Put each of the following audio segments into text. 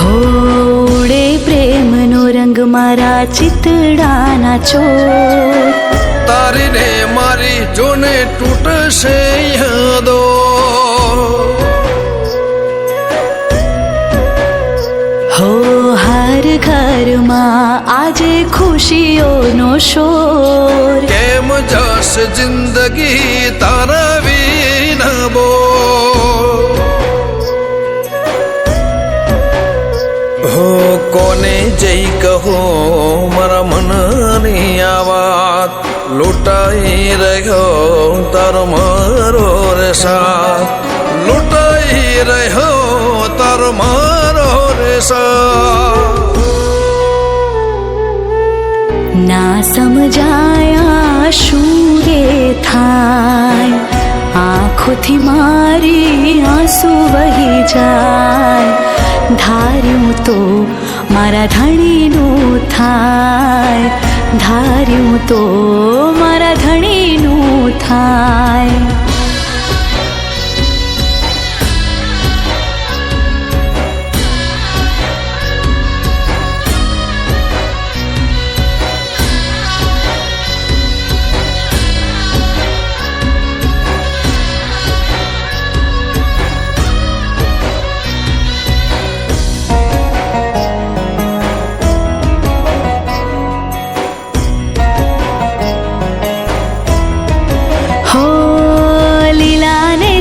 હોડે પ્રેમનો રંગ મારા ચિતડાના ચોર, તારી ને મારી જોને તૂટશે યાદો. હો હર ઘરમાં આજે ખુશીઓનો શોર, કેમ જશે જિંદગી તારા વિના બોલ. હો કોને જઈ કહો મારા મનની આ વાત, લૂંટાઈ રહ્યો તારો મારો રે સાથ, લૂંટાઈ રહ્યો તારો મારો રે સાથ. ના સમજાયા શું રે થાય, આંખોથી મારી આંસુ વહી જાય. ધાર્યું તો મારા ધણીનું થાય, ધાર્યું તો મારા ધણીનું થાય.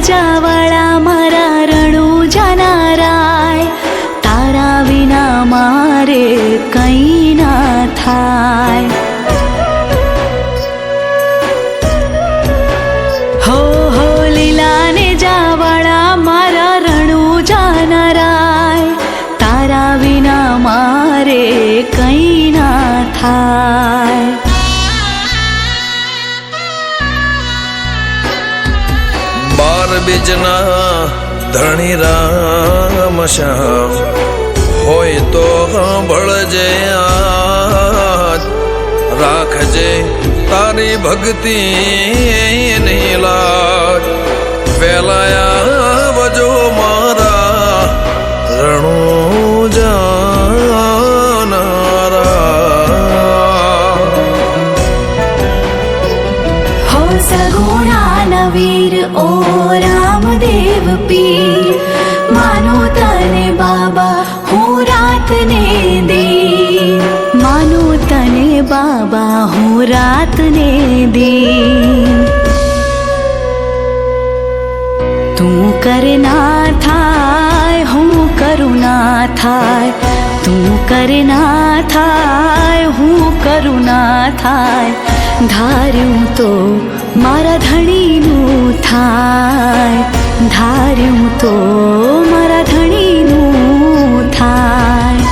જાવાળા મારા રણું જાનારાય, તારા વિના મારે કંઈ ના થાય. હો હો લીલાને જાવાળા મારા રણું જાનારાય, તારા વિના મારે કંઈ ના થાય. બાર બીજના ધણી રામ શ્યામ, હોય તો સાંભળજે આજ, રાખજે તારી ભક્તિ ની લાજ. વેલાયા આવજો મારા રણું જાનારા. હો સગુણા વીર ઓ રામદેવ પીર, માનો તને બાબા હું રાતને દી, માનો તને બાબા હું રાતને દી. તું કરના થાય હું કરું ના થાય, તું કરના થાય હું કરું ના થાય. ધાર્યું તો મારા ધણીનું થાય, ધાર્યું તો મારા ધણીનું થાય.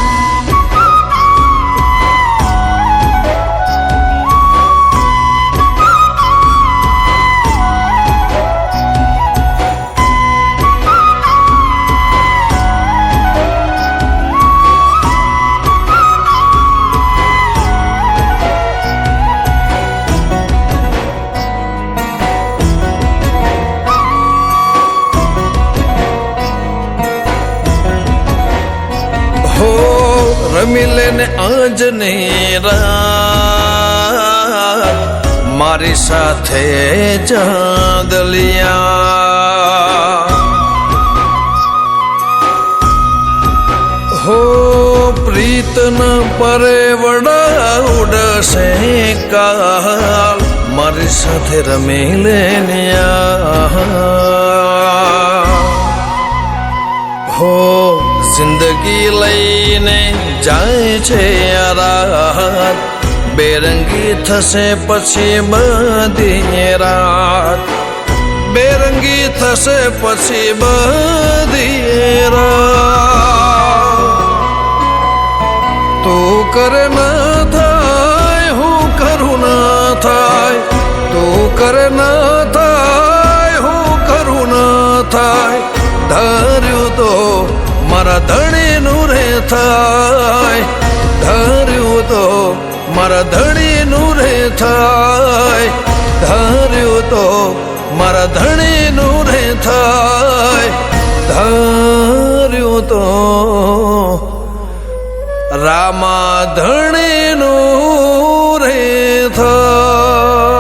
રમી લેને આજની રાત, મારી સાથે ચાંદલિયા. હો પ્રીતના પરેવડા ઉડશે કાલ, મારી સાથે રમી લેને હો. જિંદગી લઈને જાય છે રાત, બેરંગી થશે પછી બધી રાત, બેરંગી થશે પછી બધી રાત. તું કરે ના થાય હું કરું ના થાય, તું કરે ના થાય હું કરું ના થાય. ધાર્યું તો મારા ધણીનું રે થાય, ધાર્યું તો મારા ધણીનું રે થાય, ધાર્યું તો મારા ધણીનું રે થાય, ધાર્યું તો રામા ધણીનું રે થાય.